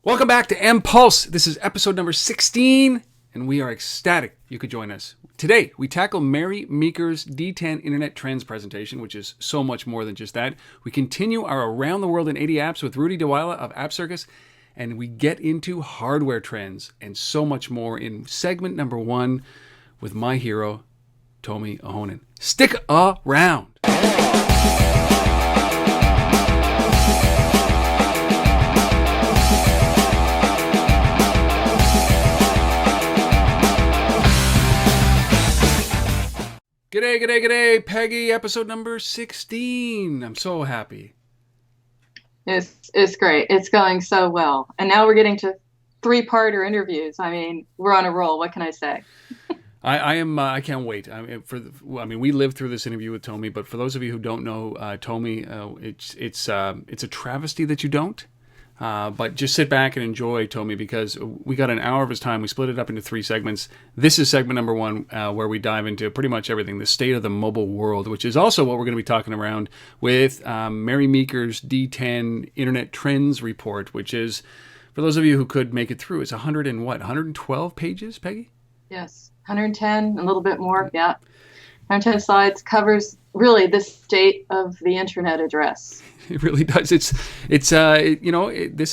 Welcome back to M Pulse. This is episode number 16, and we are ecstatic you could join us. Today, we tackle Mary Meeker's D10 Internet Trends presentation, which is so much more than just that. We continue our Around the World in 80 Apps with Rudy De Waele of AppCircus, and we get into hardware trends and so much more in segment number 1 with my hero, Tomi Ahonen. Stick around. G'day, Peggy, episode number 16. I'm so happy. It's great. It's going so well. And now we're getting to 3-parter interviews. I mean, we're on a roll. What can I say? I can't wait. We lived through this interview with Tomi, but for those of you who don't know Tomi, it's a travesty that you don't. But just sit back and enjoy Tomi, because we got an hour of his time. We split it up into 3 segments. This is segment number 1, where we dive into pretty much everything, the state of the mobile world, which is also what we're going to be talking around with Mary Meeker's D10 Internet Trends report, which is, for those of you who could make it through, it's 112 pages, Peggy? Yes, 110, a little bit more, yeah. 110 slides, covers really the state of the internet address. It really does. This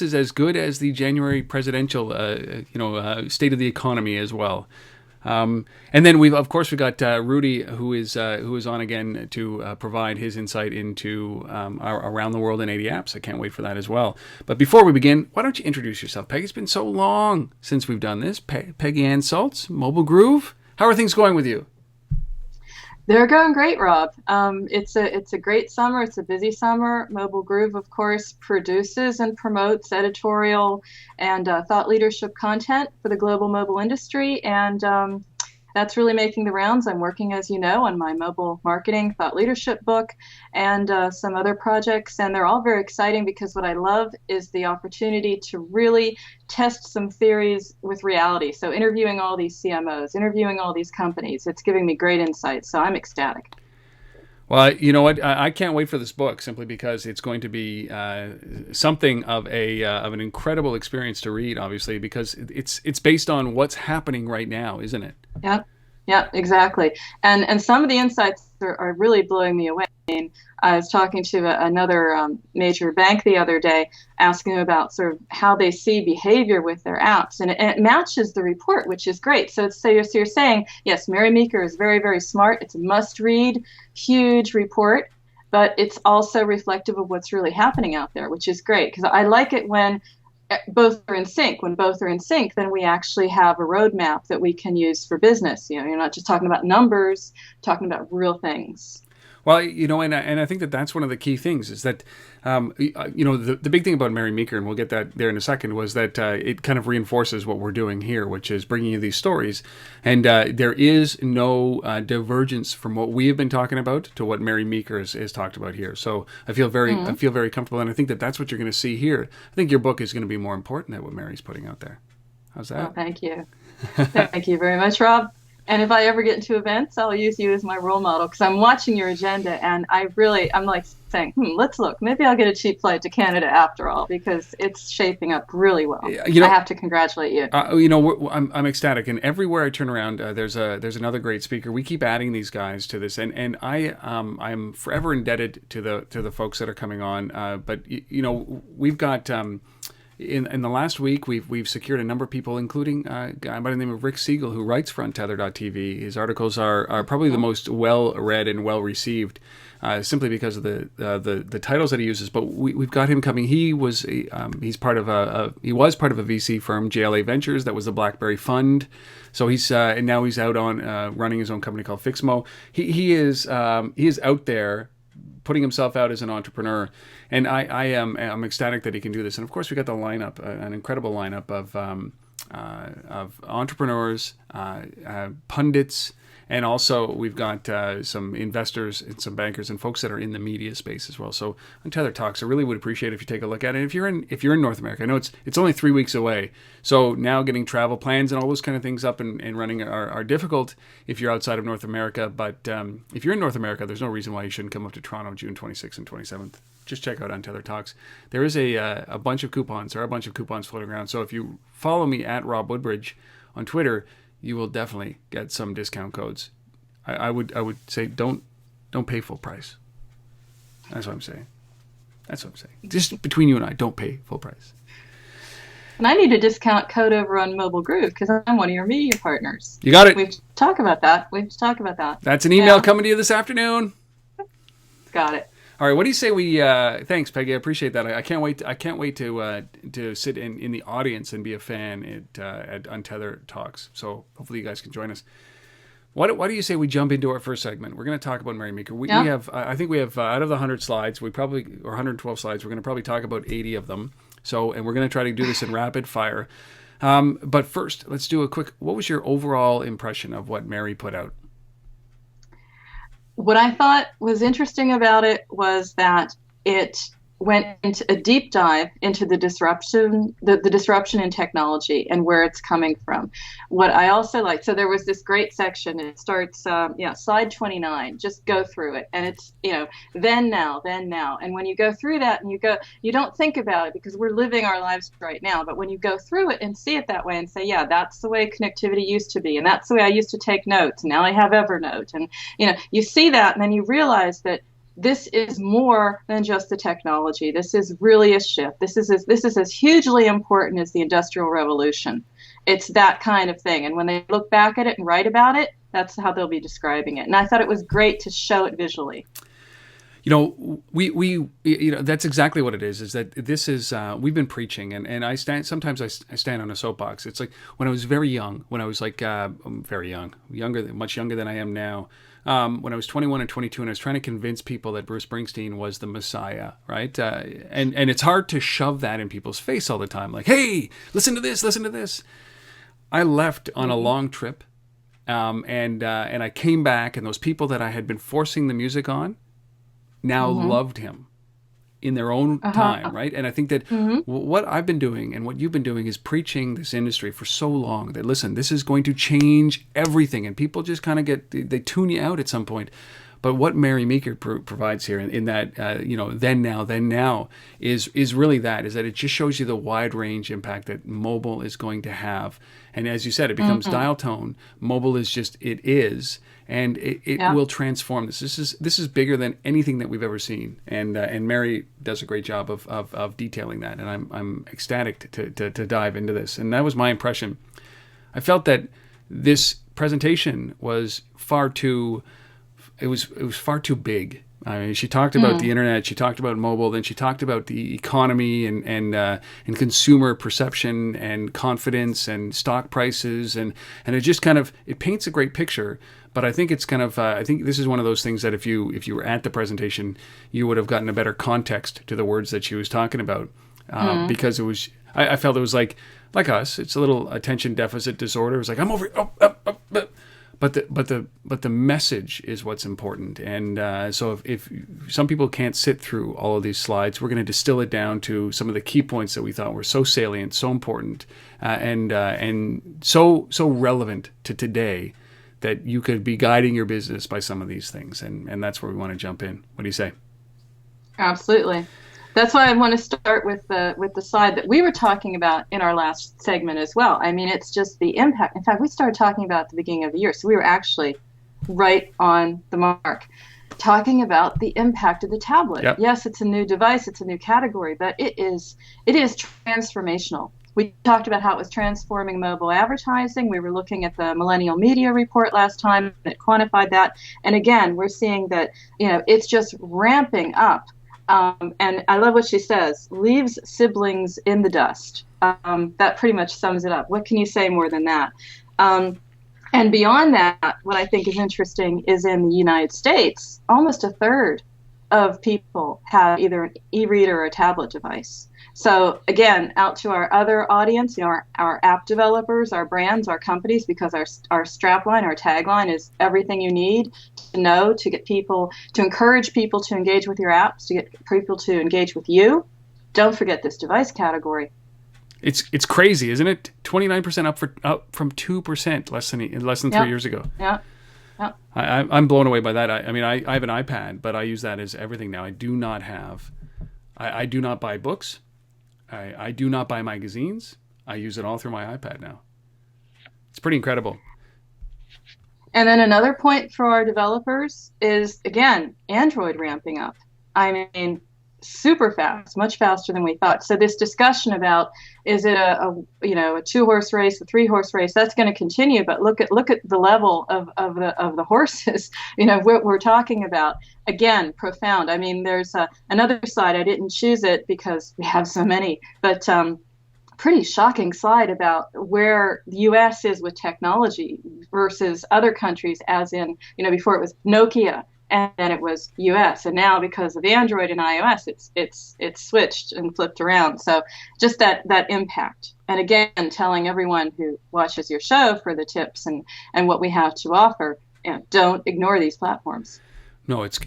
is as good as the January presidential, state of the economy as well. And then we got Rudy, who is on again to provide his insight into our Around the World in 80 Apps. I can't wait for that as well. But before we begin, why don't you introduce yourself, Peggy? It's been so long since we've done this. Peggy Ann Salz, Mobile Groove. How are things going with you? They're going great, Rob. It's a great summer. It's a busy summer. Mobile Groove, of course, produces and promotes editorial and thought leadership content for the global mobile industry, and that's really making the rounds. I'm working, as you know, on my mobile marketing thought leadership book and some other projects, and they're all very exciting because what I love is the opportunity to really test some theories with reality. So interviewing all these CMOs, interviewing all these companies, it's giving me great insights, so I'm ecstatic. Well, you know what? I can't wait for this book, simply because it's going to be something of an incredible experience to read. Obviously, because it's based on what's happening right now, isn't it? Yeah, exactly. And some of the insights are really blowing me away. I mean, I was talking to another major bank the other day, asking them about sort of how they see behavior with their apps, and it matches the report, which is great. So you're saying, yes, Mary Meeker is very, very smart. It's a must-read, huge report, but it's also reflective of what's really happening out there, which is great, because I like it when both are in sync. When both are in sync, then we actually have a roadmap that we can use for business. You know, you're not just talking about numbers, talking about real things. Well, and I think that's one of the key things is that, the big thing about Mary Meeker, and we'll get that there in a second, was that it kind of reinforces what we're doing here, which is bringing you these stories. And there is no divergence from what we have been talking about to what Mary Meeker has talked about here. So I feel very comfortable, and I think that's what you're going to see here. I think your book is going to be more important than what Mary's putting out there. How's that? Well, thank you. Thank you very much, Rob. And if I ever get into events, I'll use you as my role model, because I'm watching your agenda, and I'm like saying, let's look. Maybe I'll get a cheap flight to Canada after all, because it's shaping up really well. I have to congratulate you. I'm ecstatic, and everywhere I turn around, there's another great speaker. We keep adding these guys to this, and I'm forever indebted to the folks that are coming on. But we've got. In the last week, we've secured a number of people, including a guy by the name of Rick Siegel, who writes for Untether.tv. His articles are probably the most well-read and well-received, simply because of the titles that he uses. But we've got him coming. He was part of a VC firm, JLA Ventures, that was the BlackBerry Fund. So he's and now he's out on running his own company called Fixmo. He is out there, putting himself out as an entrepreneur, and I'm ecstatic that he can do this. And of course, we got the lineup, an incredible lineup of entrepreneurs, pundits, and also we've got some investors and some bankers and folks that are in the media space as well. So Untether Talks, I really would appreciate if you take a look at it. If you're in North America, I know it's only 3 weeks away, so now getting travel plans and all those kind of things up and running are difficult if you're outside of North America. But if you're in North America, there's no reason why you shouldn't come up to Toronto June 26th and 27th. just check out Untethered Talks. There is a bunch of coupons. There are a bunch of coupons floating around. So if you follow me at Rob Woodbridge on Twitter, you will definitely get some discount codes. I would say don't pay full price. That's what I'm saying. Just between you and I, don't pay full price. And I need a discount code over on Mobile Groove because I'm one of your media partners. You got it. We have to talk about that. That's an email coming to you this afternoon. Got it. All right. What do you say we? Thanks, Peggy. I appreciate that. I can't wait. I can't wait to sit in the audience and be a fan at Untethered Talks. So hopefully you guys can join us. Why do you say we jump into our first segment? We're going to talk about Mary Meeker. We have, I think we have out of the 100 slides, or 112 slides, we're going to probably talk about 80 of them. So, and we're going to try to do this in rapid fire. But first, let's do a quick. What was your overall impression of what Mary put out? What I thought was interesting about it was that it went into a deep dive into the disruption in technology and where it's coming from. What I also liked, so there was this great section. It starts, slide 29. Just go through it, and it's then now, and when you go through that and you don't think about it because we're living our lives right now. But when you go through it and see it that way and say, yeah, that's the way connectivity used to be, and that's the way I used to take notes. Now I have Evernote, and you see that, and then you realize that this is more than just the technology. This is really a shift. This is as hugely important as the Industrial Revolution. It's that kind of thing. And when they look back at it and write about it, that's how they'll be describing it. And I thought it was great to show it visually. We that's exactly what it is. Is that this is we've been preaching, and sometimes I stand on a soapbox. It's like when I was very young, when I was like very young, much younger than I am now. When I was 21 and 22, and I was trying to convince people that Bruce Springsteen was the Messiah, right? And it's hard to shove that in people's face all the time. Like, hey, listen to this. I left on a long trip, and I came back, and those people that I had been forcing the music on now loved him in their own time, right? And I think that what I've been doing and what you've been doing is preaching this industry for so long that, listen, this is going to change everything. And people just kind of they tune you out at some point. But what Mary Meeker provides here in that, then now is really that it just shows you the wide range impact that mobile is going to have. And as you said, it becomes dial tone. Mobile is just, it is. And it will transform this. This is bigger than anything that we've ever seen, and Mary does a great job of detailing that. And I'm ecstatic to dive into this. And that was my impression. I felt that this presentation was far too big. I mean, she talked about the internet, she talked about mobile, then she talked about the economy and consumer perception and confidence and stock prices, and it just kind of it paints a great picture. But I think it's kind of I think this is one of those things that if you were at the presentation, you would have gotten a better context to the words that she was talking about, because it was I felt it was like us. It's a little attention deficit disorder. It was like I'm over. But the message is what's important, and so if some people can't sit through all of these slides, we're going to distill it down to some of the key points that we thought were so salient, so important, and so relevant to today that you could be guiding your business by some of these things, and that's where we want to jump in. What do you say? Absolutely. That's why I want to start with the slide that we were talking about in our last segment as well. I mean, it's just the impact. In fact, we started talking about at the beginning of the year, so we were actually right on the mark, talking about the impact of the tablet. Yep. Yes, it's a new device, it's a new category, but it is transformational. We talked about how it was transforming mobile advertising. We were looking at the Millennial Media Report last time that quantified that. And again, we're seeing that it's just ramping up. And I love what she says, leaves siblings in the dust. That pretty much sums it up. What can you say more than that? And beyond that, what I think is interesting is in the United States, almost a third of people have either an e-reader or a tablet device. So again, out to our other audience, our app developers, our brands, our companies, because our strapline, our tagline is everything you need to know to get people, to encourage people to engage with your apps, to get people to engage with you. Don't forget this device category. It's crazy, isn't it? 29% up from 2% less than 3 years ago. Yeah. Yeah. I'm blown away by that. I mean, I have an iPad, but I use that as everything now. I do not have I do not buy books. I do not buy magazines. I use it all through my iPad now. It's pretty incredible. And then another point for our developers is, again, Android ramping up. I mean, super fast, much faster than we thought. So this discussion about, is it a 2-horse race, a 3-horse race, that's going to continue. But look at the level of the horses. What we're talking about. Again, profound. I mean, there's another slide. I didn't choose it because we have so many, but pretty shocking slide about where the U.S. is with technology versus other countries, as in, before it was Nokia and then it was U.S. and now because of Android and iOS, it's switched and flipped around. So just that impact. And again, telling everyone who watches your show for the tips and what we have to offer, don't ignore these platforms. No, it's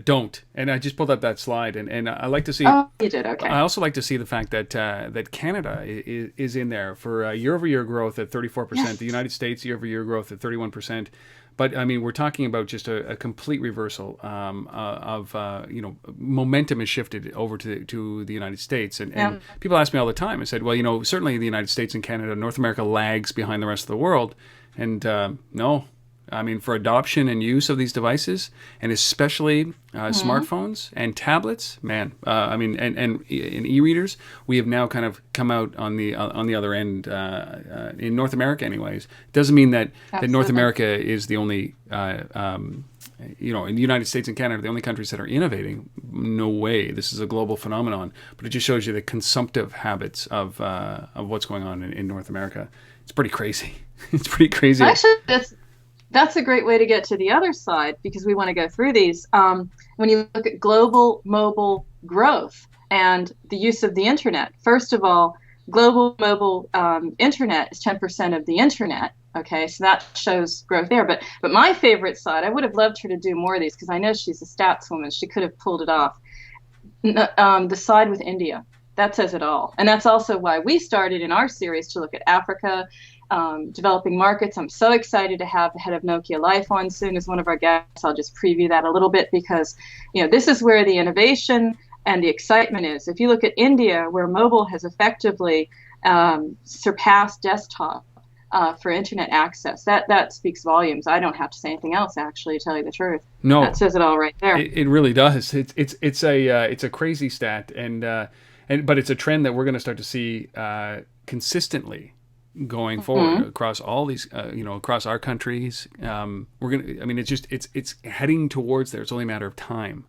don't. And I just pulled up that slide, and I like to see. Oh, you did, okay. I also like to see the fact that Canada is in there for year-over-year growth at 34%. Yes. The United States year-over-year growth at 31%. But I mean, we're talking about just a complete reversal of momentum has shifted over to the United States, and people ask me all the time. I said, well, certainly the United States and Canada, North America lags behind the rest of the world, and no. I mean, for adoption and use of these devices, and especially smartphones and tablets, man. And e-readers, we have now kind of come out on the other end in North America, anyways. Doesn't mean that North America is the only, in the United States and Canada, the only countries that are innovating. No way. This is a global phenomenon, but it just shows you the consumptive habits of what's going on in North America. It's pretty crazy. It's pretty crazy. Actually, that's a great way to get to the other side, because we want to go through these. When you look at global mobile growth and the use of the internet, first of all, global mobile internet is 10% of the internet. Okay, so that shows growth there. But my favorite slide, I would have loved her to do more of these because I know she's a stats woman. She could have pulled it off. The slide with India, that says it all. And that's also why we started in our series to look at Africa, developing markets. I'm so excited to have the head of Nokia Life on soon as one of our guests. I'll just preview that a little bit because, this is where the innovation and the excitement is. If you look at India, where mobile has effectively surpassed desktop for internet access, that speaks volumes. I don't have to say anything else, actually, to tell you the truth. No, that says it all right there. It really does. It's a crazy stat, but it's a trend that we're going to start to see consistently going forward across all these, across our countries. It's heading towards there. It's only a matter of time.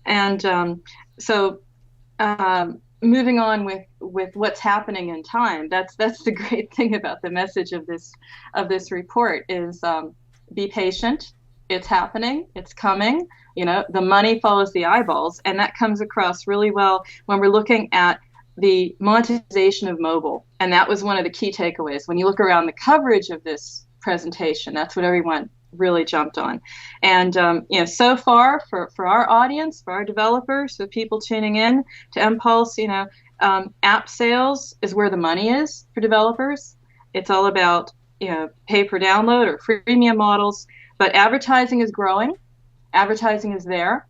And moving on with what's happening in time, that's the great thing about the message of this report is be patient. It's happening. It's coming. The money follows the eyeballs, and that comes across really well when we're looking at the monetization of mobile. And that was one of the key takeaways. When you look around the coverage of this presentation, that's what everyone really jumped on. And, so far for our audience, for our developers, for people tuning in to mPulse, app sales is where the money is for developers. It's all about, pay per download or freemium models, but advertising is growing. Advertising is there.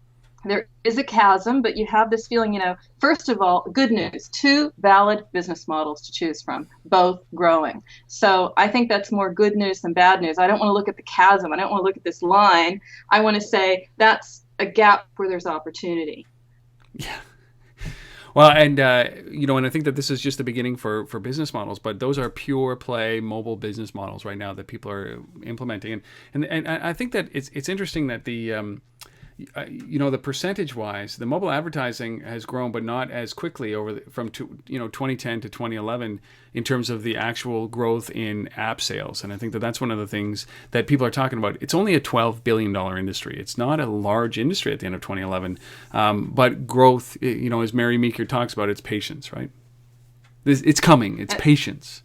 There is a chasm, but you have this feeling, first of all, good news, 2 valid business models to choose from, both growing. So I think that's more good news than bad news. I don't want to look at the chasm. I don't want to look at this line. I want to say that's a gap where there's opportunity. Yeah. Well, and I think that this is just the beginning for business models, but those are pure play mobile business models right now that people are implementing. And I think that it's interesting that the percentage-wise, the mobile advertising has grown, but not as quickly from 2010 to 2011 in terms of the actual growth in app sales. And I think that that's one of the things that people are talking about. It's only a $12 billion industry. It's not a large industry at the end of 2011, but growth, as Mary Meeker talks about, it's patience, right? It's coming. It's patience.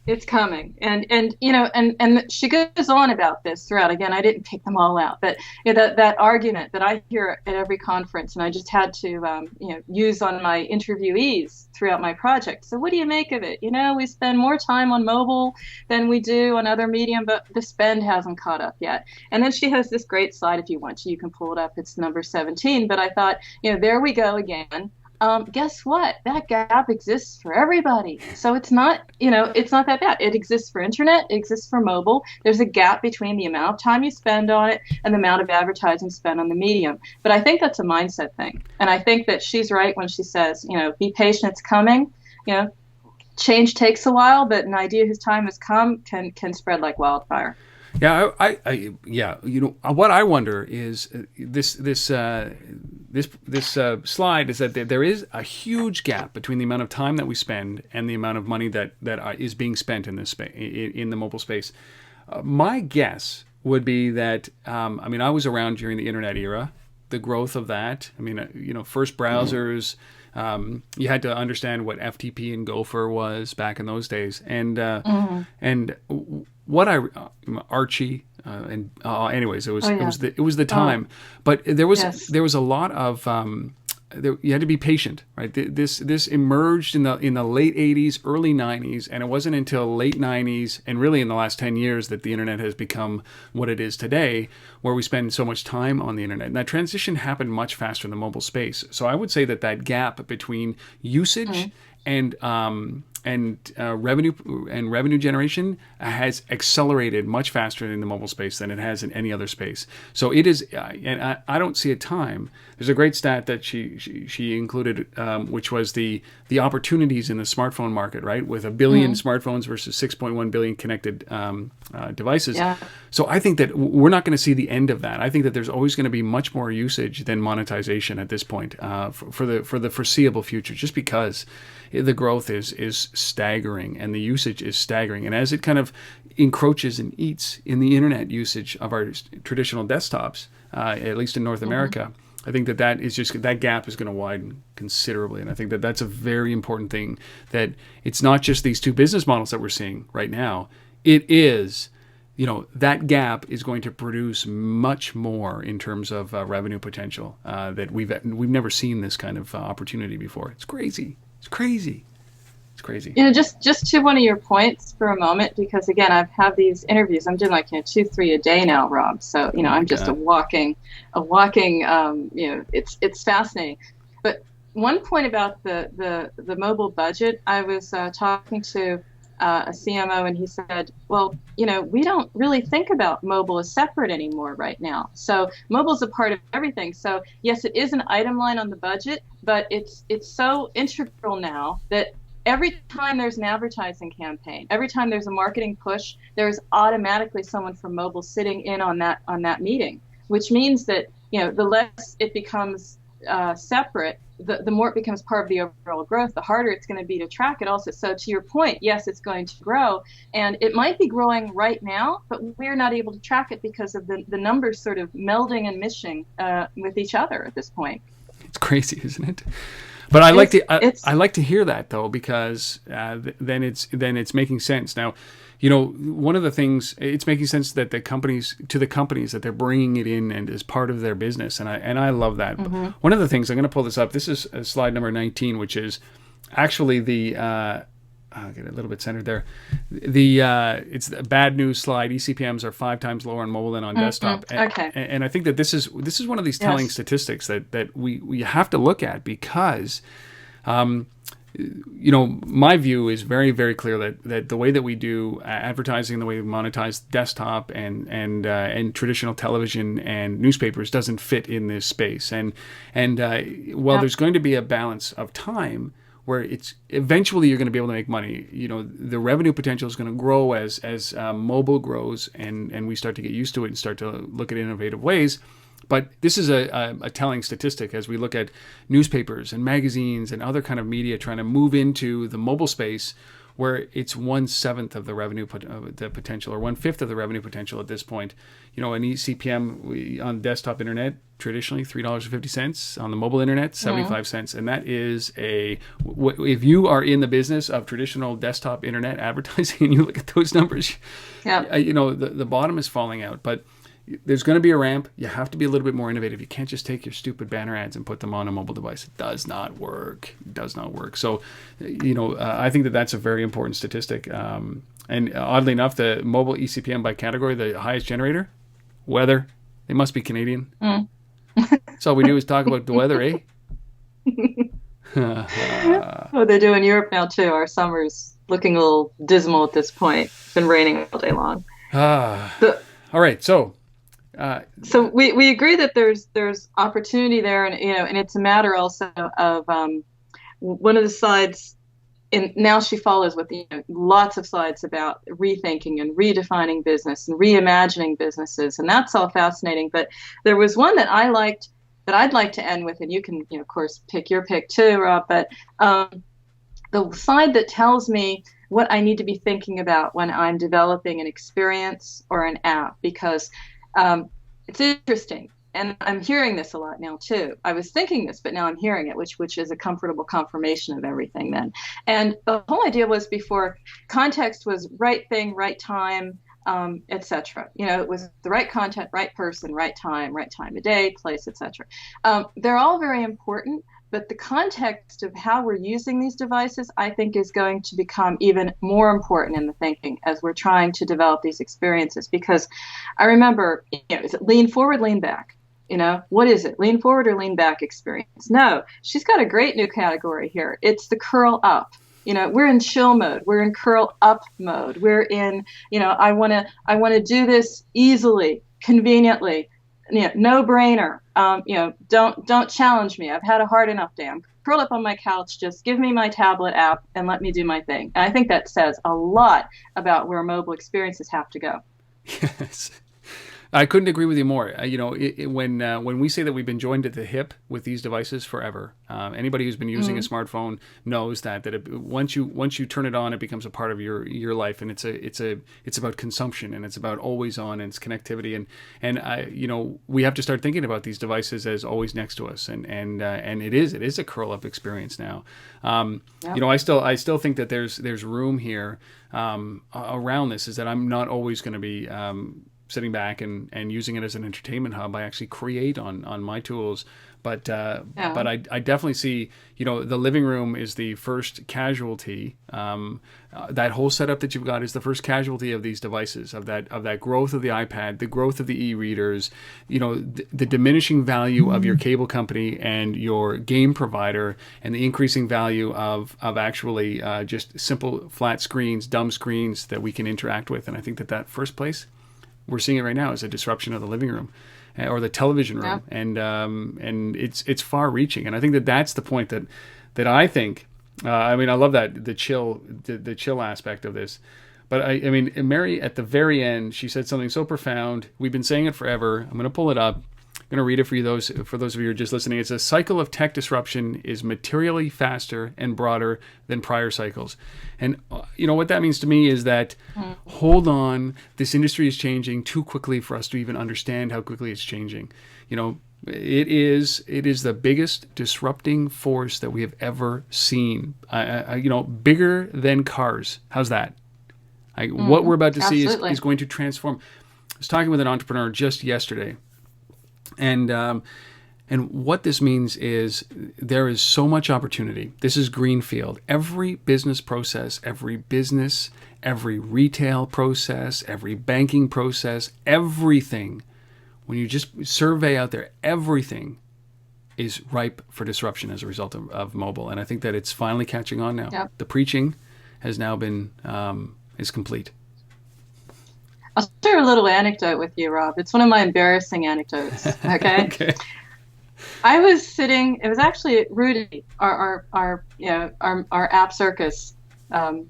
It's coming, and and she goes on about this throughout. Again, I didn't pick them all out, but that argument that I hear at every conference, and I just had to use on my interviewees throughout my project. So, what do you make of it? We spend more time on mobile than we do on other medium, but the spend hasn't caught up yet. And then she has this great slide. If you want to, you can pull it up. It's number 17. But I thought, there we go again. Guess what? That gap exists for everybody. So it's not that bad. It exists for internet, it exists for mobile. There's a gap between the amount of time you spend on it and the amount of advertising spent on the medium. But I think that's a mindset thing. And I think that she's right when she says, be patient, it's coming. Change takes a while, but an idea whose time has come can spread like wildfire. Yeah, yeah. What I wonder is this slide is that there is a huge gap between the amount of time that we spend and the amount of money that is being spent in this in the mobile space. My guess would be that I was around during the internet era, the growth of that. First browsers. You had to understand what FTP and Gopher was back in those days, and what Archie anyways, it was the time, but there was a lot of you had to be patient, right? This emerged in the late 80s, early 90s, and it wasn't until late 90s and really in the last 10 years that the internet has become what it is today, where we spend so much time on the internet. And that transition happened much faster in the mobile space. So I would say that gap between usage and revenue generation has accelerated much faster in the mobile space than it has in any other space. So it is, and I don't see a time. There's a great stat that she included, which was the opportunities in the smartphone market, right? With 1 billion smartphones versus 6.1 billion connected devices. Yeah. So I think that we're not going to see the end of that. I think that there's always going to be much more usage than monetization at this point for the foreseeable future, just because the growth is staggering and the usage is staggering. And as it kind of encroaches and eats in the internet usage of our traditional desktops, at least in North America, I think that gap is going to widen considerably. And I think that that's a very important thing, that it's not just these two business models that we're seeing right now. It is, that gap is going to produce much more in terms of revenue potential that we've never seen this kind of opportunity before. It's crazy. It's crazy. Just to one of your points for a moment, because again, I've had these interviews. I'm doing like 2-3 a day now, Rob. So I'm just a walking. It's fascinating. But one point about the mobile budget, I was talking to a CMO, and he said, well, we don't really think about mobile as separate anymore right now. So mobile is a part of everything. So yes, it is an item line on the budget, but it's so integral now that every time there's an advertising campaign, every time there's a marketing push, there's automatically someone from mobile sitting in on that meeting, which means that the less it becomes separate, the more it becomes part of the overall growth, the harder it's going to be to track it also. So to your point, yes, it's going to grow, and it might be growing right now, but we're not able to track it because of the numbers sort of melding and mishing with each other at this point. It's crazy, isn't it? But I like to hear that, though, because then it's making sense. Now, one of the things, it's making sense that the companies that they're bringing it in and as part of their business, and I love that. Mm-hmm. One of the things, I'm going to pull this up. This is slide number 19, which is actually the. I'll get it a little bit centered there. It's the bad news slide. eCPMs are 5 times lower on mobile than on desktop. Okay. And I think that this is one of these telling statistics that we have to look at, because my view is very, very clear that the way that we do advertising, the way we monetize desktop and traditional television and newspapers doesn't fit in this space. And while there's going to be a balance of time, where it's eventually you're going to be able to make money. The revenue potential is going to grow as mobile grows and we start to get used to it and start to look at innovative ways. But this is a telling statistic as we look at newspapers and magazines and other kind of media trying to move into the mobile space, where it's 1/7 of the revenue the potential, or 1/5 of the revenue potential at this point. You know, an eCPM on desktop internet traditionally $3.50, on the mobile internet 75 cents, and that is if you are in the business of traditional desktop internet advertising and you look at those numbers, you know, the bottom is falling out. But there's going to be a ramp. You have to be a little bit more innovative. You can't just take your stupid banner ads and put them on a mobile device. It does not work. It does not work. So, you know, I think that that's a very important statistic. And oddly enough, the mobile eCPM by category, the highest generator, weather. They must be Canadian. So all we do is talk about the weather, eh? Well, they do in Europe now too. Our summer's looking a little dismal at this point. It's been raining all day long. All right, so we agree that there's opportunity there, and you know, and it's a matter also of one of the slides. And now she follows with lots of slides about rethinking and redefining business and reimagining businesses, and that's all fascinating. But there was one that I liked that I'd like to end with, and you can, of course, pick your pick too, Rob. But the slide that tells me what I need to be thinking about when I'm developing an experience or an app, because it's interesting. And I'm hearing this a lot now too. I was thinking this, but now I'm hearing it, which is a comfortable confirmation of everything then. And the whole idea was before, context was right thing, right time, etc. You know, it was the right content, right person, right time of day, place, etc. They're all very important, but the context of how we're using these devices, I think, is going to become even more important in the thinking as we're trying to develop these experiences. Because I remember, is it lean forward, lean back? You know, what is it? Lean forward or lean back experience? No, she's got a great new category here. It's the curl up. You know, we're in chill mode. We're in curl up mode. We're in, I want to do this easily, conveniently, no brainer. Don't challenge me. I've had a hard enough day. I'm curled up on my couch. Just give me my tablet app and let me do my thing. And I think that says a lot about where mobile experiences have to go. Yes. I couldn't agree with you more. When we say that we've been joined at the hip with these devices forever, anybody who's been using a smartphone knows that once you turn it on, it becomes a part of your life, and it's about consumption, and it's about always on, and it's connectivity, and we have to start thinking about these devices as always next to us, and it is a curl up experience now. I still think that there's room here around this. Is that I'm not always going to be sitting back and using it as an entertainment hub. I actually create on my tools, but I definitely see, the living room is the first casualty. That whole setup that you've got is the first casualty of these devices, of that growth of the iPad, the growth of the e-readers, the diminishing value of your cable company and your game provider, and the increasing value of actually just simple flat screens, dumb screens that we can interact with. And I think that first place we're seeing it right now is a disruption of the living room or the television room, and it's far-reaching. And I think that's the point that I think. I love that the chill aspect of this. But I mean, Mary at the very end, she said something so profound. We've been saying it forever. I'm going to pull it up. I'm going to read it for you. For those of you who are just listening, it's a cycle of tech disruption is materially faster and broader than prior cycles. And what that means to me is that, hold on, this industry is changing too quickly for us to even understand how quickly it's changing. It is the biggest disrupting force that we have ever seen. Bigger than cars. How's that? What we're about to see is going to transform. I was talking with an entrepreneur just yesterday. And what this means is there is so much opportunity. This is greenfield. Every business process, every retail process, every banking process, everything, when you just survey out there, everything is ripe for disruption as a result of mobile. And I think that it's finally catching on now. Yep. The preaching has now been is complete. I'll share a little anecdote with you, Rob. It's one of my embarrassing anecdotes. Okay. Okay. I was sitting. It was actually Rudy, our AppCircus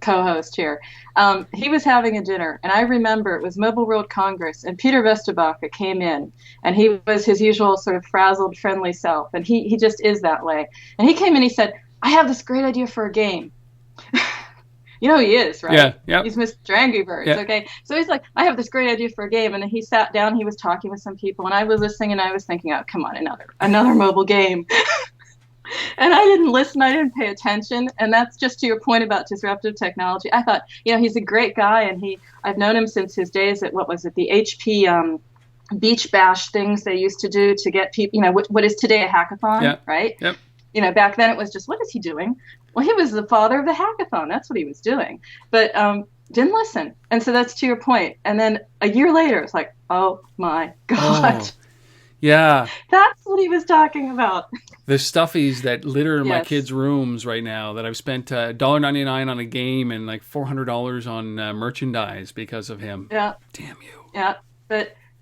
co-host here. He was having a dinner, and I remember it was Mobile World Congress, and Peter Vesterbacke came in, and he was his usual sort of frazzled, friendly self, and he just is that way. And he came in. He said, "I have this great idea for a game." You know he is, right? Yeah, yeah. He's Mr. Angry Birds, Yeah. okay? So he's like, I have this great idea for a game. And then he sat down, he was talking with some people, and I was listening, and I was thinking, oh, come on, another mobile game. And I didn't listen, I didn't pay attention. And that's just to your point about disruptive technology. I thought, he's a great guy, and I've known him since his days at, what was it, the HP beach bash things they used to do to get people, what is today a hackathon, Yeah. right? Yep. Back then it was just, what is he doing? Well, he was the father of the hackathon. That's what he was doing. But didn't listen. And so that's to your point. And then a year later, it's like, oh my God. Oh, yeah. That's what he was talking about. The stuffies that litter my Yes. kids' rooms right now, that I've spent $1.99 on a game and like $400 on merchandise because of him. Yeah. Damn you. Yeah.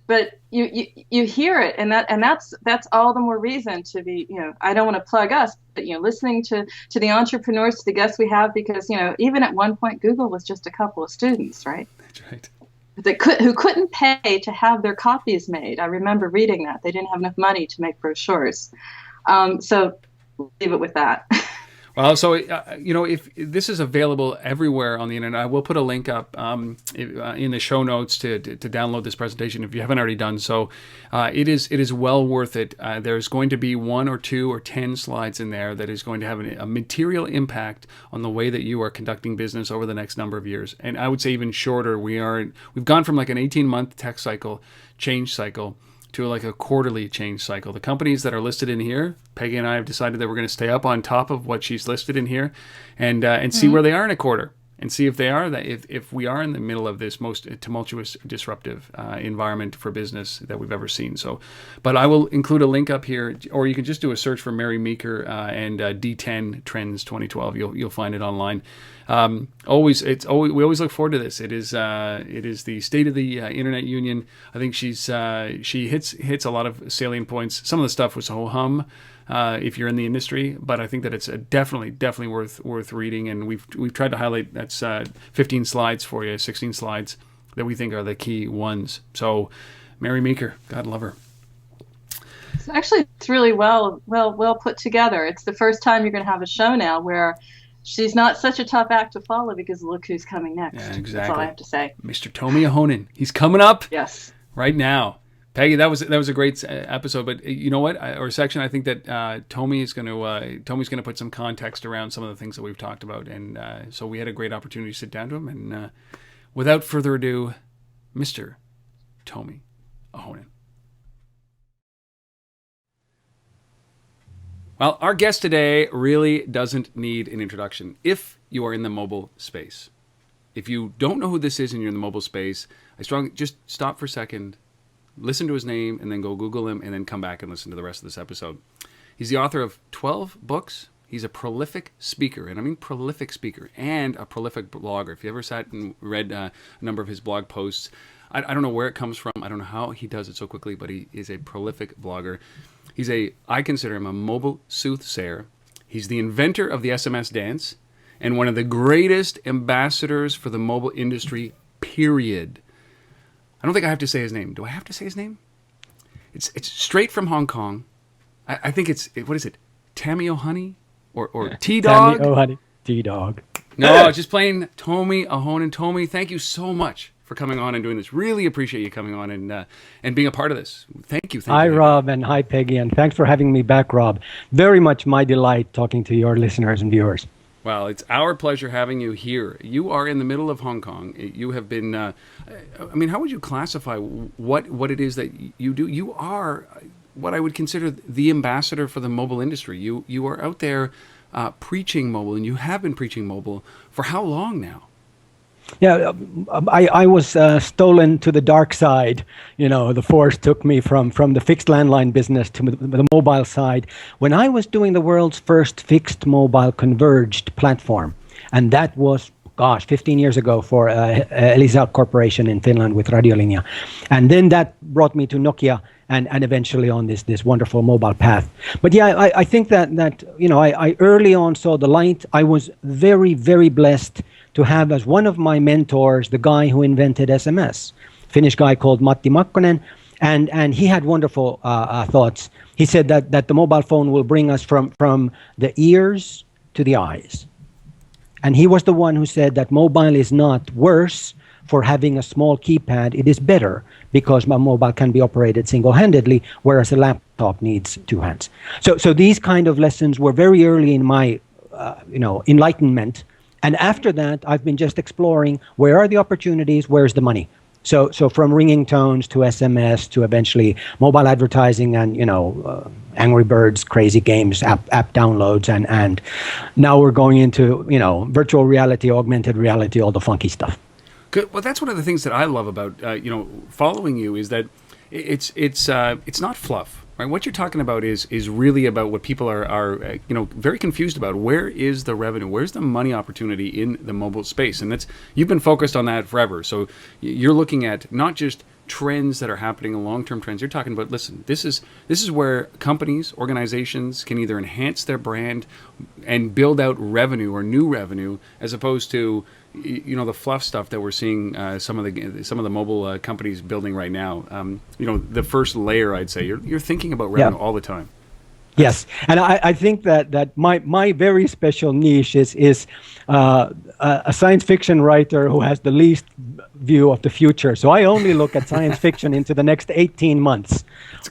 But you hear it, and that's all the more reason to be, I don't want to plug us, but listening to the entrepreneurs, to the guests we have, because even at one point Google was just a couple of students, right? That's right. Who couldn't pay to have their copies made. I remember reading that they didn't have enough money to make brochures. So leave it with that. Well, so if this is available everywhere on the internet, I will put a link up in the show notes to download this presentation if you haven't already done so. It is well worth it. There's going to be 1 or 2 or 10 slides in there that is going to have a material impact on the way that you are conducting business over the next number of years. And I would say even shorter. We've gone from like an 18-month tech cycle, change cycle, to like a quarterly change cycle. The companies that are listed in here, Peggy and I have decided that we're going to stay up on top of what she's listed in here, and see where they are in a quarter, and see if they are that if we are in the middle of this most tumultuous, disruptive environment for business that we've ever seen. So, but I will include a link up here, or you can just do a search for Mary Meeker and D10 Trends 2012. You'll find it online. We always look forward to this. It is the State of the Internet Union. I think she hits a lot of salient points. Some of the stuff was ho-hum if you're in the industry, but I think that it's definitely worth reading. And we've tried to highlight, that's 15 slides for you, 16 slides that we think are the key ones. So Mary Meeker, God love her. Actually, it's really well put together. It's the first time you're going to have a show now where she's not such a tough act to follow, because look who's coming next. Yeah, exactly. That's all I have to say. Mr. Tomi Ahonen. He's coming up. Yes. Right now. Peggy, that was a great episode, but you know what? Or section, I think that Tomi's going to put some context around some of the things that we've talked about, and so we had a great opportunity to sit down to him. And without further ado, Mr. Tomi Ahonen. Well, our guest today really doesn't need an introduction if you are in the mobile space. If you don't know who this is and you're in the mobile space, just stop for a second, listen to his name, and then go Google him, and then come back and listen to the rest of this episode. He's the author of 12 books. He's a prolific speaker, and I mean prolific speaker, and a prolific blogger. If you ever sat and read a number of his blog posts, I don't know where it comes from. I don't know how he does it so quickly, but he is a prolific blogger. I consider him a mobile soothsayer. He's the inventor of the SMS dance and one of the greatest ambassadors for the mobile industry, period. I don't think I have to say his name. Do I have to say his name? It's straight from Hong Kong. I think what is it? Tomi Ahonen or T-Dog? Tomi Ahonen, T-Dog. No, just plain Tomi Ahonen. Tomi, thank you so much for coming on and doing this. Really appreciate you coming on and being a part of this. Thank you. Hi, Rob, and hi, Peggy, and thanks for having me back, Rob. Very much my delight talking to your listeners and viewers. Well, it's our pleasure having you here. You are in the middle of Hong Kong. You have been, how would you classify what it is that you do? You are what I would consider the ambassador for the mobile industry. You are out there preaching mobile, and you have been preaching mobile for how long now? Yeah, I was stolen to the dark side. The force took me from the fixed landline business to the mobile side when I was doing the world's first fixed mobile converged platform. And that was, 15 years ago for Elisa Corporation in Finland with Radiolinja. And then that brought me to Nokia and eventually on this wonderful mobile path. But yeah, I think that I early on saw the light. I was very, very blessed to have as one of my mentors the guy who invented SMS, Finnish guy called Matti Makkonen, and he had wonderful thoughts. He said that the mobile phone will bring us from the ears to the eyes. And he was the one who said that mobile is not worse for having a small keypad. It is better because my mobile can be operated single-handedly, whereas a laptop needs two hands. So these kind of lessons were very early in my enlightenment. And after that, I've been just exploring where are the opportunities, where's the money. So from ringing tones to SMS to eventually mobile advertising and Angry Birds, crazy games, app downloads, and now we're going into virtual reality, augmented reality, all the funky stuff. Good. Well, that's one of the things that I love about following you is that it's not fluff. Right, what you're talking about is really about what people are very confused about. Where is the revenue? Where's the money opportunity in the mobile space? And you've been focused on that forever. So you're looking at not just trends that are happening, long-term trends. You're talking about, listen, this is where companies, organizations can either enhance their brand and build out revenue or new revenue, as opposed to the fluff stuff that we're seeing some of the mobile companies building right now. The first layer, I'd say, you're thinking about revenue all the time. Yes, and I think that my very special niche is a science fiction writer who has the least view of the future. So I only look at science fiction into the next 18 months.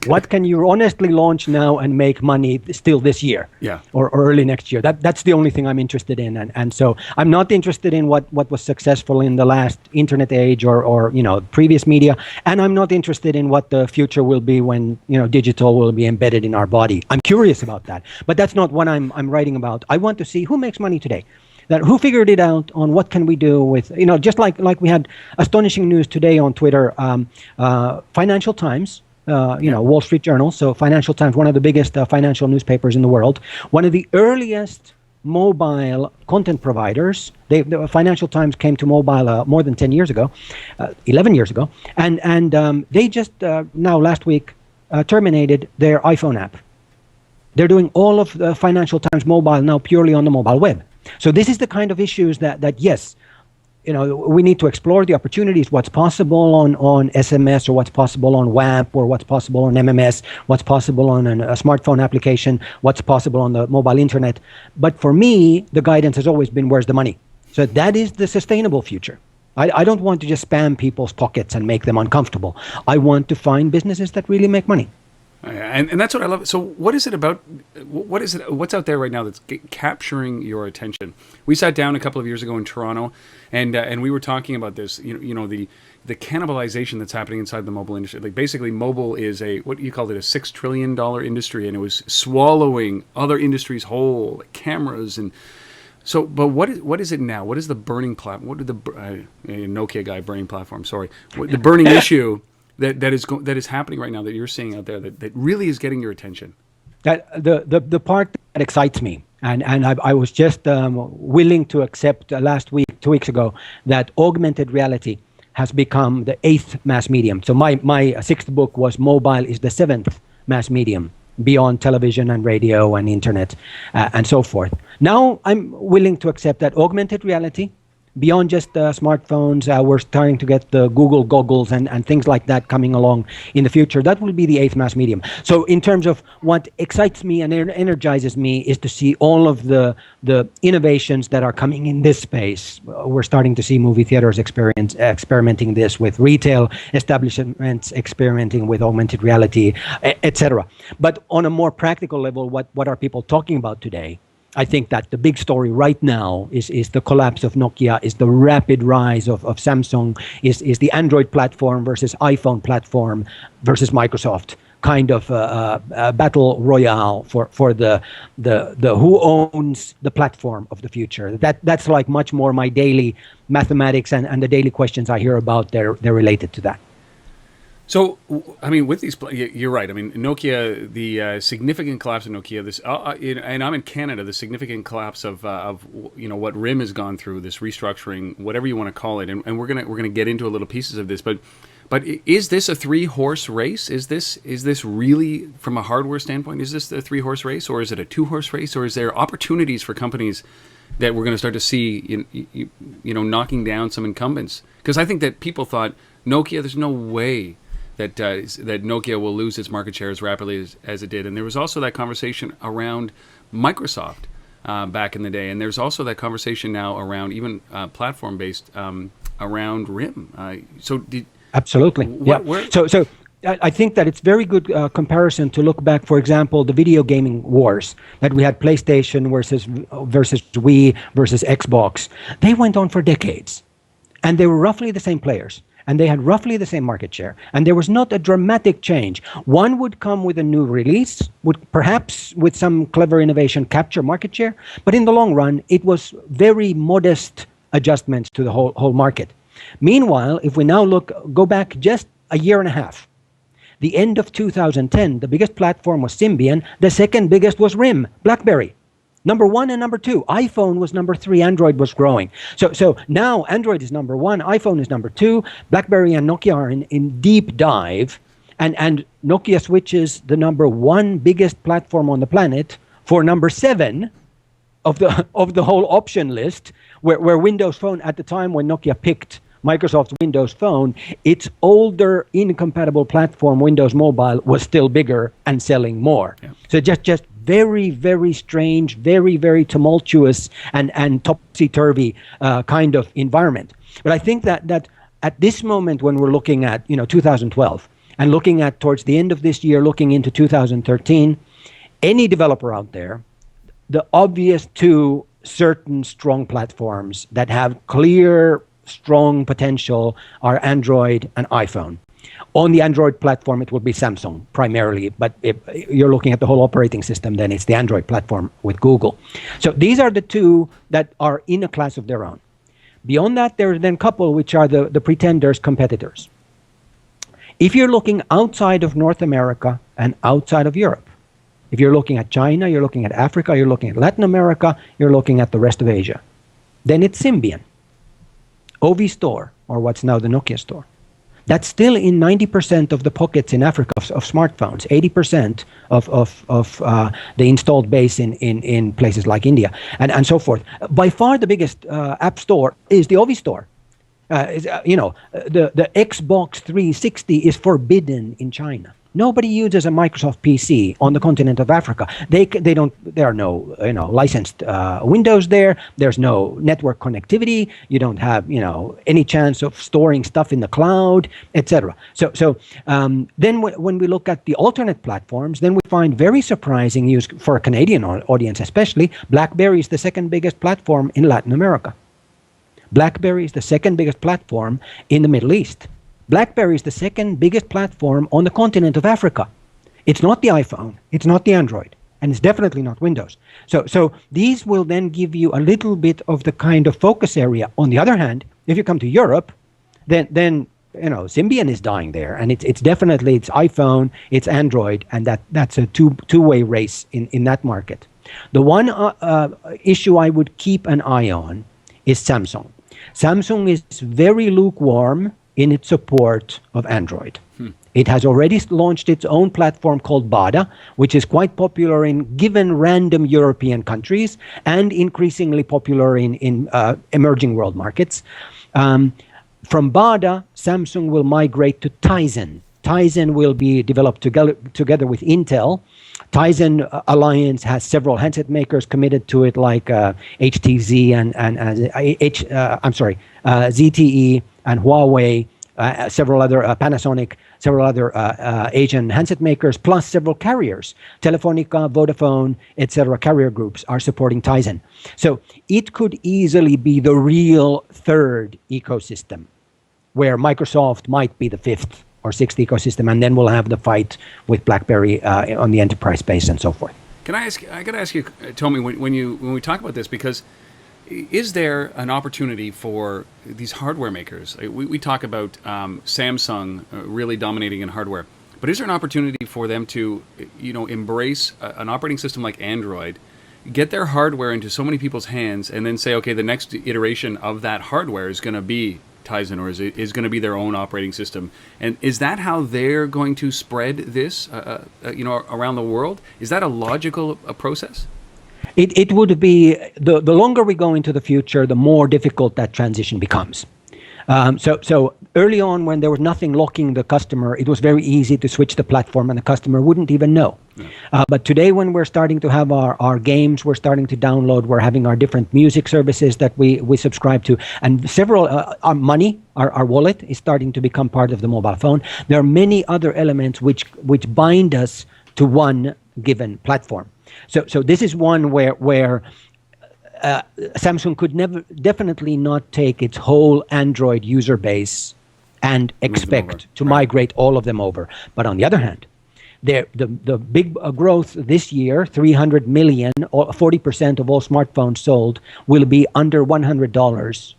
What can you honestly launch now and make money still this year? Yeah. Or early next year? That's the only thing I'm interested in. And so I'm not interested in what was successful in the last internet age or previous media. And I'm not interested in what the future will be when digital will be embedded in our body. I'm curious about that. But that's not what I'm writing about. I want to see who makes money today. Who figured it out on what can we do with, just like we had astonishing news today on Twitter, Financial Times, Wall Street Journal. So Financial Times, one of the biggest financial newspapers in the world, one of the earliest mobile content providers. The Financial Times came to mobile more than 10 years ago, 11 years ago. And they just now last week terminated their iPhone app. They're doing all of the Financial Times mobile now purely on the mobile web. So this is the kind of issues that yes, we need to explore the opportunities, what's possible on SMS or what's possible on WAP or what's possible on MMS, what's possible on a smartphone application, what's possible on the mobile internet. But for me, the guidance has always been, where's the money? So that is the sustainable future. I don't want to just spam people's pockets and make them uncomfortable. I want to find businesses that really make money. And that's what I love. So what is it about, what's out there right now that's capturing your attention? We sat down a couple of years ago in Toronto and we were talking about this, the cannibalization that's happening inside the mobile industry. Like basically mobile is what you called it, a $6 trillion industry, and it was swallowing other industries whole, like cameras and so, but what is it now? What is the burning platform? What did the Nokia guy burning platform? Sorry, the burning issue that is happening right now that you're seeing out there that really is getting your attention? That the part that excites me, and I was just willing to accept 2 weeks ago, that augmented reality has become the 8th mass medium. So my 6th book was Mobile is the 7th mass medium, beyond television and radio and internet and so forth. Now I'm willing to accept that augmented reality, beyond just smartphones, we're starting to get the Google goggles and things like that coming along in the future. That will be the 8th mass medium. So in terms of what excites me and energizes me is to see all of the innovations that are coming in this space. We're starting to see movie theaters experimenting this, with retail establishments experimenting with augmented reality, etc. But on a more practical level, what are people talking about today? I think that the big story right now is the collapse of Nokia, is the rapid rise of Samsung, is the Android platform versus iPhone platform versus Microsoft, kind of a battle royale for the who owns the platform of the future. That's like much more my daily mathematics and the daily questions I hear about. They're related to that. So, I mean, with these, you're right. I mean, Nokia, the significant collapse of Nokia, and I'm in Canada, the significant collapse of what RIM has gone through, this restructuring, whatever you want to call it, and we're gonna get into a little pieces of this, but is this a 3-horse race? Is this really, from a hardware standpoint, is this a 3-horse race, or is it a 2-horse race, or is there opportunities for companies that we're going to start to see, knocking down some incumbents? Because I think that people thought Nokia, there's no way that Nokia will lose its market share as rapidly as it did. And there was also that conversation around Microsoft back in the day. And there's also that conversation now around even platform-based around RIM. Absolutely. So I think that it's very good comparison to look back, for example, the video gaming wars that we had, PlayStation versus Wii versus Xbox. They went on for decades, and they were roughly the same players, and they had roughly the same market share, and there was not a dramatic change. One would come with a new release, would perhaps with some clever innovation capture market share, but in the long run, it was very modest adjustments to the whole market. Meanwhile, if we now go back just a year and a half, the end of 2010, the biggest platform was Symbian. The second biggest was RIM, BlackBerry. Number 1 and number 2. iPhone was number 3. Android was growing. So now Android is number 1. iPhone is number 2. BlackBerry and Nokia are in deep dive. And Nokia switches the number 1 biggest platform on the planet for number 7 of the whole option list, where Windows Phone, at the time when Nokia picked Microsoft's Windows Phone, its older incompatible platform, Windows Mobile, was still bigger and selling more. Yeah. So just very, very strange, very, very tumultuous and topsy-turvy kind of environment. But I think that at this moment when we're looking at 2012 and looking at towards the end of this year, looking into 2013, any developer out there, the obvious 2 certain strong platforms that have clear strong potential are Android and iPhone. On the Android platform, it will be Samsung primarily, but if you're looking at the whole operating system, then it's the Android platform with Google. So these are the 2 that are in a class of their own. Beyond that, there are then a couple which are the pretenders, competitors. If you're looking outside of North America and outside of Europe, if you're looking at China, you're looking at Africa, you're looking at Latin America, you're looking at the rest of Asia, then it's Symbian. OV Store, or what's now the Nokia Store. That's still in 90% of the pockets in Africa of smartphones, 80% of the installed base in places like India, and so forth. By far the biggest app store is the OV Store. The Xbox 360 is forbidden in China. Nobody uses a Microsoft PC on the continent of Africa. There are no licensed Windows there. There's no network connectivity. You don't have any chance of storing stuff in the cloud, etc. So then when we look at the alternate platforms, then we find very surprising news for a Canadian audience, especially. BlackBerry is the second biggest platform in Latin America. BlackBerry is the second biggest platform in the Middle East. BlackBerry is the second biggest platform on the continent of Africa. It's not the iPhone, it's not the Android, and it's definitely not Windows. So these will then give you a little bit of the kind of focus area. On the other hand, if you come to Europe, then Symbian is dying there, and it's definitely iPhone, it's Android, and that's a two-way race in that market. The one issue I would keep an eye on is Samsung. Samsung is very lukewarm in its support of Android. It has already launched its own platform called Bada, which is quite popular in given random European countries and increasingly popular in emerging world markets. From Bada, Samsung will migrate to Tizen. Tizen will be developed together with Intel. Tizen Alliance has several handset makers committed to it, like HTZ and ZTE and Huawei, several other Panasonic, several other Asian handset makers, plus several carriers. Telefonica, Vodafone, etc. carrier groups are supporting Tizen. So it could easily be the real third ecosystem, where Microsoft might be the fifth or sixth ecosystem, and then we'll have the fight with BlackBerry on the enterprise space and so forth. I got to ask you, Tomi, when we talk about this, because is there an opportunity for these hardware makers? We talk about Samsung really dominating in hardware, but is there an opportunity for them to, embrace an operating system like Android, get their hardware into so many people's hands, and then say, okay, the next iteration of that hardware is going to be Tizen, or is going to be their own operating system? And is that how they're going to spread this, around the world? Is that a logical process? It would be, the longer we go into the future, the more difficult that transition becomes. So early on, when there was nothing locking the customer, it was very easy to switch the platform, and the customer wouldn't even know. But today, when we're starting to have our games, we're starting to download, we're having our different music services that we subscribe to, and several our money, our wallet is starting to become part of the mobile phone. There are many other elements which bind us to one given platform. So this is one where Samsung could definitely not take its whole Android user base and expect to migrate all of them over. But on the other hand, the big growth this year, 300 million, or 40% of all smartphones sold, will be under $100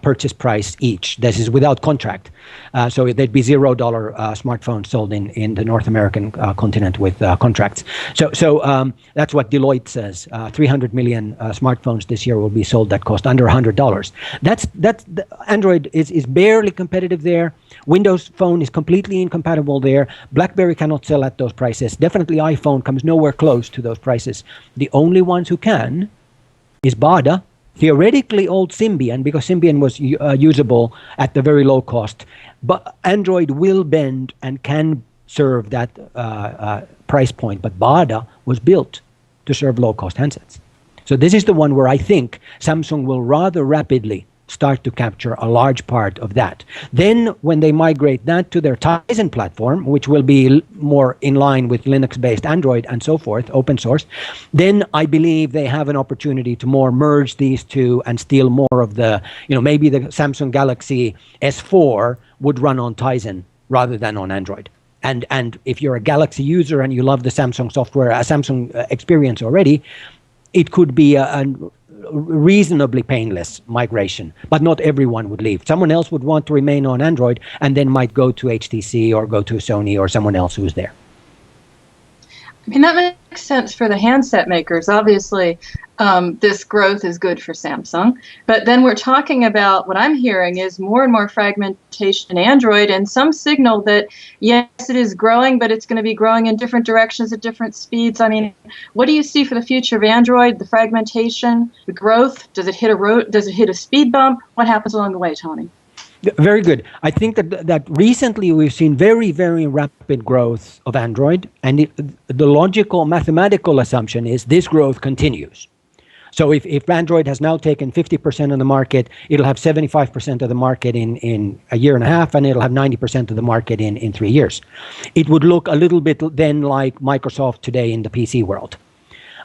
purchase price each. This is without contract. So there'd be $0 smartphones sold in the North American continent with contracts. So that's what Deloitte says. 300 million smartphones this year will be sold that cost under $100. That's Android is barely competitive there. Windows Phone is completely incompatible there. BlackBerry cannot sell at those prices. Definitely iPhone comes nowhere close to those prices. The only ones who can is Bada, theoretically old Symbian, because Symbian was usable at the very low cost. But Android will bend and can serve that price point. But Bada was built to serve low-cost handsets. So this is the one where I think Samsung will rather rapidly start to capture a large part of that. Then when they migrate that to their Tizen platform, which will be more in line with Linux-based Android and so forth, open source, then I believe they have an opportunity to more merge these two and steal more of the, maybe the Samsung Galaxy S4 would run on Tizen rather than on Android. And if you're a Galaxy user and you love the Samsung software, a Samsung experience already, it could be a reasonably painless migration, but not everyone would leave. Someone else would want to remain on Android and then might go to HTC or go to Sony or someone else who's there. I mean, that makes sense for the handset makers. Obviously, this growth is good for Samsung. But then we're talking about, what I'm hearing is more and more fragmentation in Android, and some signal that, yes, it is growing, but it's going to be growing in different directions at different speeds. I mean, what do you see for the future of Android, the fragmentation, the growth? Does it hit a speed bump? What happens along the way, Tomi? Very good. I think that recently we've seen very, very rapid growth of Android, and the logical mathematical assumption is this growth continues. So if Android has now taken 50% of the market, it'll have 75% of the market in a year and a half, and it'll have 90% of the market in 3 years. It would look a little bit then like Microsoft today in the PC world.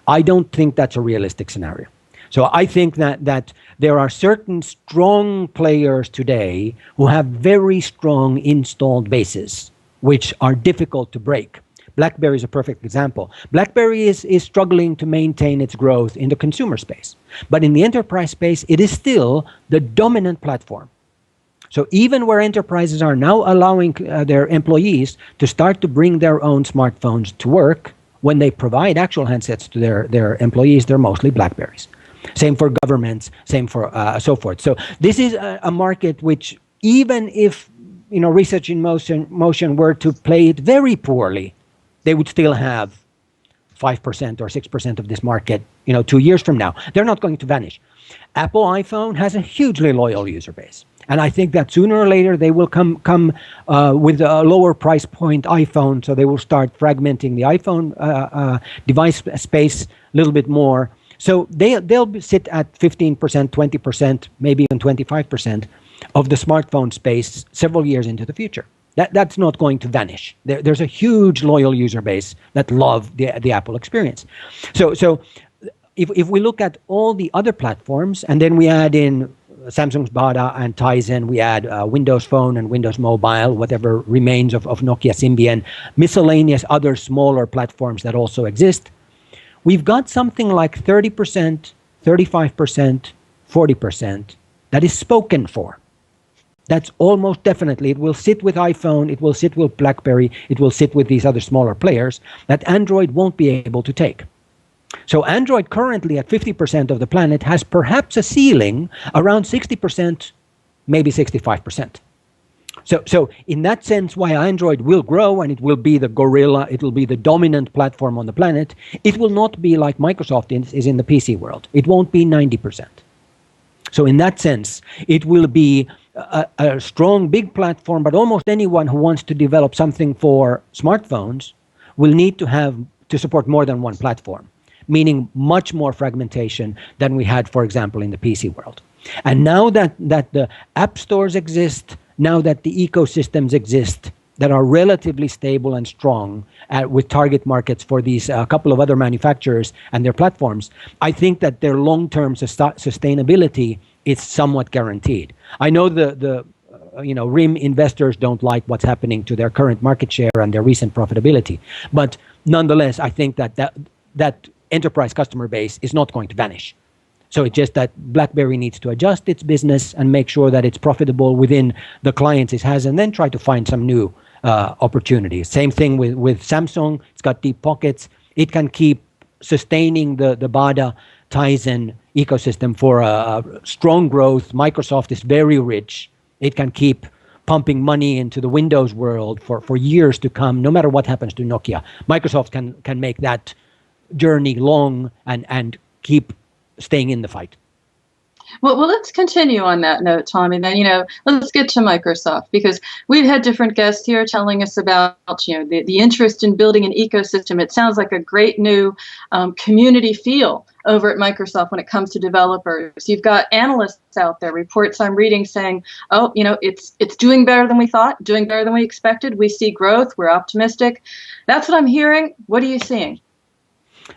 I don't think that's a realistic scenario. So I think that there are certain strong players today who have very strong installed bases, which are difficult to break. BlackBerry is a perfect example. BlackBerry is struggling to maintain its growth in the consumer space. But in the enterprise space, it is still the dominant platform. So even where enterprises are now allowing their employees to start to bring their own smartphones to work, when they provide actual handsets to their employees, they're mostly BlackBerries. Same for governments, same for so forth. So this is a market which, even if Research in Motion were to play it very poorly, they would still have 5% or 6% of this market 2 years from now. They're not going to vanish. Apple iPhone has a hugely loyal user base. And I think that sooner or later they will come with a lower price point iPhone, so they will start fragmenting the iPhone device space a little bit more. So they'll sit at 15%, 20%, maybe even 25% of the smartphone space several years into the future. That's not going to vanish. There's a huge loyal user base that love the Apple experience. So if we look at all the other platforms, and then we add in Samsung's Bada and Tizen, we add Windows Phone and Windows Mobile, whatever remains of Nokia Symbian, miscellaneous other smaller platforms that also exist, we've got something like 30%, 35%, 40% that is spoken for. That's almost definitely, it will sit with iPhone, it will sit with BlackBerry, it will sit with these other smaller players that Android won't be able to take. So Android currently at 50% of the planet has perhaps a ceiling around 60%, maybe 65%. So in that sense, why Android will grow and it will be the gorilla, it will be the dominant platform on the planet, it will not be like Microsoft is in the PC world. It won't be 90%. So in that sense, it will be a strong big platform, but almost anyone who wants to develop something for smartphones will need to support more than one platform, meaning much more fragmentation than we had, for example, in the PC world. And now that the app stores exist, now that the ecosystems exist that are relatively stable and strong with target markets for these couple of other manufacturers and their platforms, I think that their long-term sustainability is somewhat guaranteed. I know the RIM investors don't like what's happening to their current market share and their recent profitability, but nonetheless, I think that enterprise customer base is not going to vanish. So it's just that BlackBerry needs to adjust its business and make sure that it's profitable within the clients it has, and then try to find some new opportunities. Same thing with Samsung. It's got deep pockets. It can keep sustaining the Bada Tizen ecosystem for a strong growth. Microsoft is very rich. It can keep pumping money into the Windows world for years to come, no matter what happens to Nokia. Microsoft can make that journey long and keep staying in the fight. Well, let's continue on that note, Tomi. Then, let's get to Microsoft, because we've had different guests here telling us about, the interest in building an ecosystem. It sounds like a great new community feel over at Microsoft when it comes to developers. You've got analysts out there, reports I'm reading saying, it's doing better than we thought, doing better than we expected. We see growth. We're optimistic. That's what I'm hearing. What are you seeing?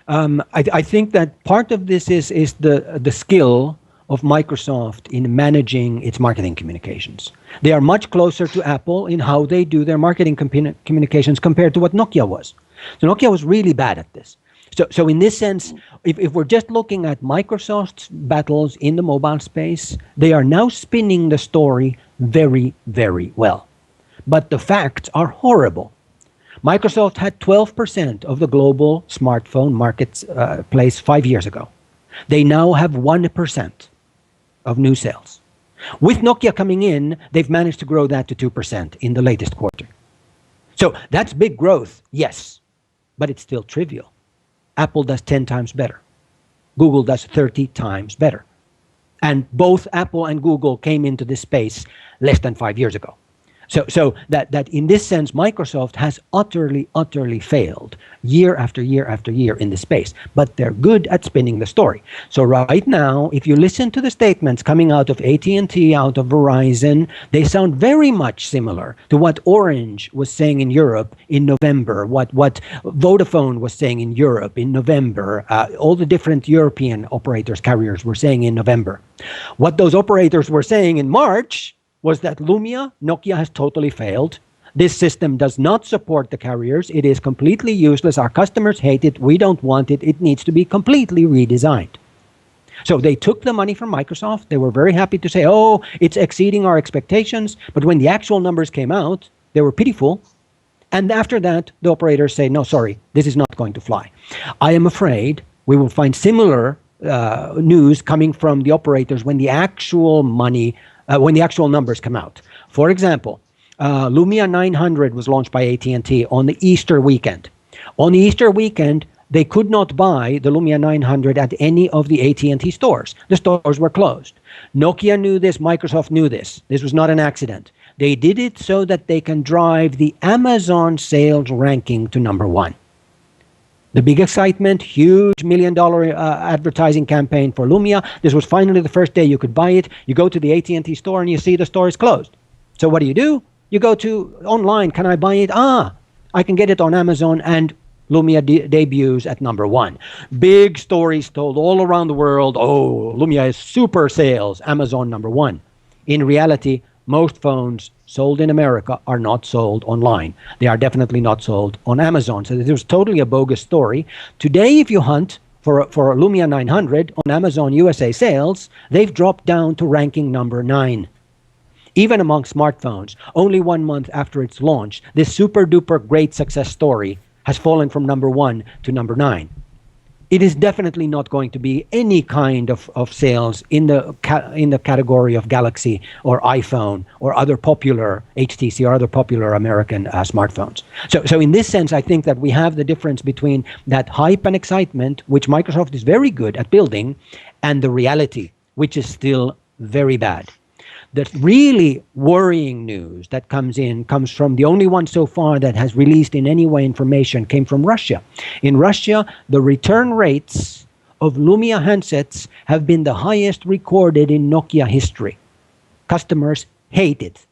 I think that part of this is the skill of Microsoft in managing its marketing communications. They are much closer to Apple in how they do their marketing communications compared to what Nokia was. So Nokia was really bad at this. So in this sense, if we're just looking at Microsoft's battles in the mobile space, they are now spinning the story very, very well. But the facts are horrible. Microsoft had 12% of the global smartphone marketplace 5 years ago. They now have 1% of new sales. With Nokia coming in, they've managed to grow that to 2% in the latest quarter. So that's big growth, yes, but it's still trivial. Apple does 10 times better. Google does 30 times better. And both Apple and Google came into this space less than 5 years ago. So that in this sense, Microsoft has utterly failed year after year after year in this space, but they're good at spinning the story. So right now, if you listen to the statements coming out of AT&T, out of Verizon, they sound very much similar to what Orange was saying in Europe in November, what Vodafone was saying in Europe in November, all the different European operators, carriers were saying in November. What those operators were saying in March was that Nokia has totally failed. This system does not support the carriers. It is completely useless. Our customers hate it. We don't want it. It needs to be completely redesigned. So they took the money from Microsoft. They were very happy to say, it's exceeding our expectations. But when the actual numbers came out, they were pitiful. And after that, the operators say, no, sorry, this is not going to fly. I am afraid we will find similar news coming from the operators when the actual numbers come out. For example, Lumia 900 was launched by AT&T on the Easter weekend. On the Easter weekend, they could not buy the Lumia 900 at any of the AT&T stores. The stores were closed. Nokia knew this. Microsoft knew this. This was not an accident. They did it so that they can drive the Amazon sales ranking to number one. The big excitement, huge $1 million advertising campaign for Lumia. This was finally the first day you could buy it. You go to the AT&T store and you see the store is closed. So what do? You go to online. Can I buy it? I can get it on Amazon, and Lumia debuts at number one. Big stories told all around the world. Lumia is super sales. Amazon number one. In reality, most phones sold in America are not sold online. They are definitely not sold on Amazon. So this was totally a bogus story. Today, if you hunt for Lumia 900 on Amazon USA sales, they've dropped down to ranking number 9. Even among smartphones, only 1 month after its launch, this super duper great success story has fallen from number 1 to number 9. It is definitely not going to be any kind of sales in the category of Galaxy or iPhone or other popular HTC or other popular American smartphones. So in this sense, I think that we have the difference between that hype and excitement, which Microsoft is very good at building, and the reality, which is still very bad. The really worrying news that comes from the only one so far that has released in any way information came from Russia. In Russia, the return rates of Lumia handsets have been the highest recorded in Nokia history. Customers hate it.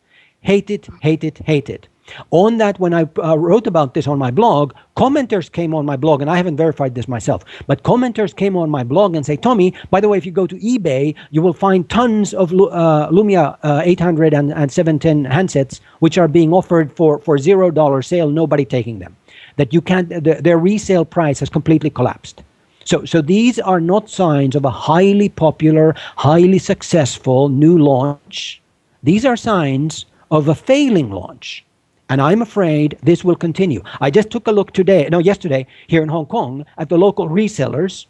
Hate it, hate it, hate it. On that, when I wrote about this on my blog, commenters came on my blog, and I haven't verified this myself, but commenters came on my blog and say, Tomi, by the way, if you go to eBay, you will find tons of Lumia 800 and 710 handsets, which are being offered for $0 sale, nobody taking them. That you can't, their resale price has completely collapsed. So these are not signs of a highly popular, highly successful new launch. These are signs of a failing launch. And I'm afraid this will continue. I just took a look yesterday here in Hong Kong at the local resellers.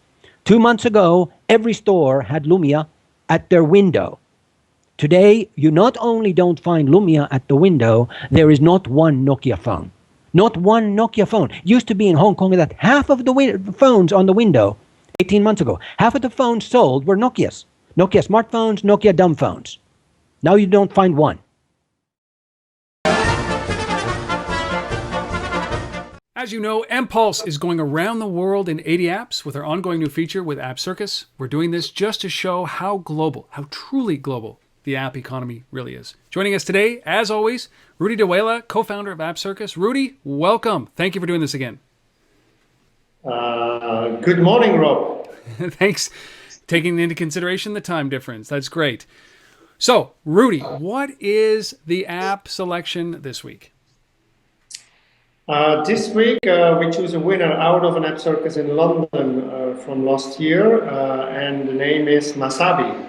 2 months ago, every store had Lumia at their window. Today, you not only don't find Lumia at the window, there is not one Nokia phone. Not one Nokia phone. Used to be in Hong Kong that half of the phones on the window 18 months ago, half of the phones sold were Nokias. Nokia smartphones, Nokia dumb phones. Now you don't find one. As you know, mPulse is going around the world in 80 apps with our ongoing new feature with AppCircus. We're doing this just to show how global, how truly global the app economy really is. Joining us today, as always, Rudy De Waele, co-founder of AppCircus. Rudy, welcome. Thank you for doing this again. Good morning, Rob. Thanks. Taking into consideration the time difference. That's great. So, Rudy, what is the app selection this week? This week, we choose a winner out of an AppCircus in London from last year, and the name is Masabi.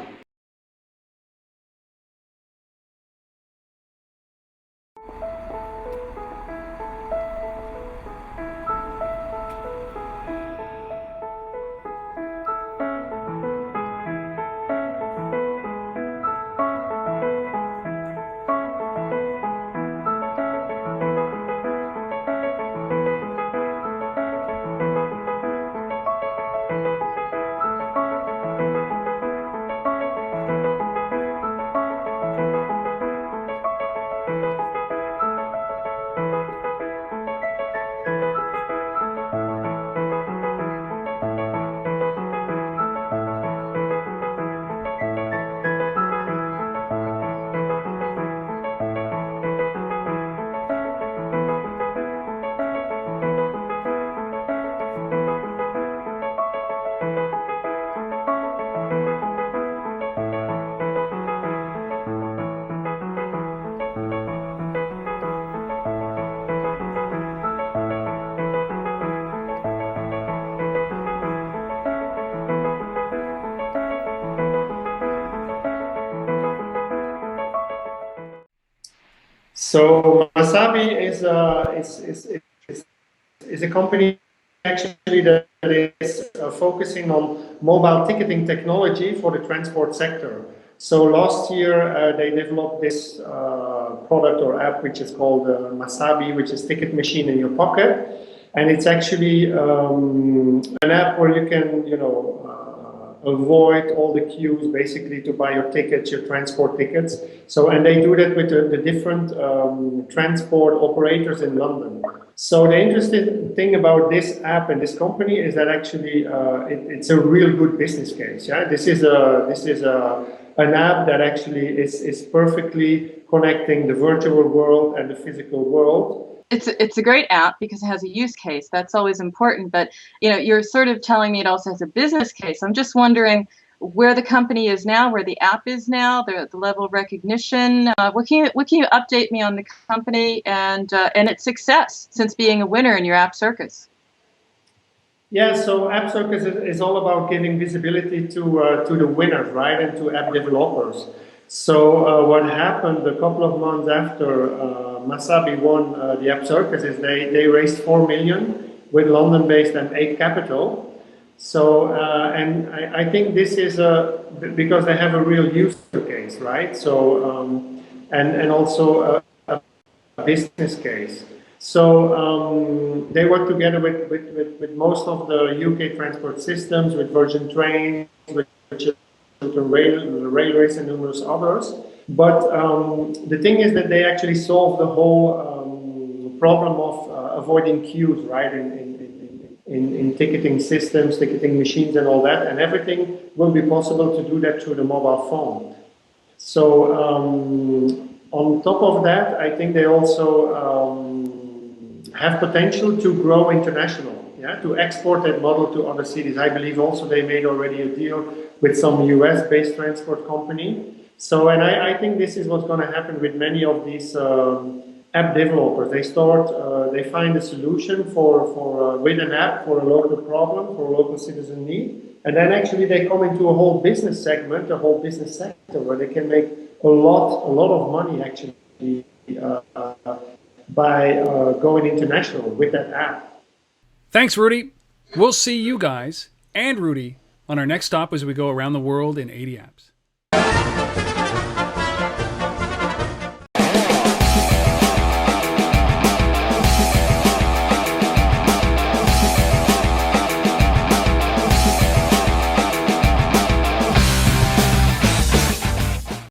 So Masabi is a company actually that is focusing on mobile ticketing technology for the transport sector. So last year they developed this product or app which is called Masabi, which is ticket machine in your pocket, and it's actually an app where you can avoid all the queues basically to buy your tickets, your transport tickets. So, and they do that with the different transport operators in London. So the interesting thing about this app and this company is that actually it's a real good business case. Yeah, this is an app that actually is perfectly connecting the virtual world and the physical world. It's a great app because it has a use case. That's always important. But you're sort of telling me it also has a business case. I'm just wondering where the company is now, where the app is now, the level of recognition. What can you update me on the company and its success since being a winner in your AppCircus? Yeah, so AppCircus is all about giving visibility to the winners, right, and to app developers. So what happened a couple of months after Masabi won the AppCircus is they raised 4 million with London-based M8 Capital. So and I think this is because they have a real use case, right? So and also a business case. So they work together with most of the UK transport systems, with Virgin Trains, with the railways and numerous others. But the thing is that they actually solve the whole problem of avoiding queues, right? In ticketing systems, ticketing machines, and all that, and everything will be possible to do that through the mobile phone. So on top of that, I think they also have potential to grow international, to export that model to other cities. I believe also they made already a deal with some US-based transport company. So, and I think this is what's going to happen with many of these app developers. They find a solution with an app for a local problem, for a local citizen need, and then actually they come into a whole business segment, a whole business sector where they can make a lot of money actually by going international with that app. Thanks, Rudy. We'll see you guys and Rudy on our next stop as we go around the world in 80 apps.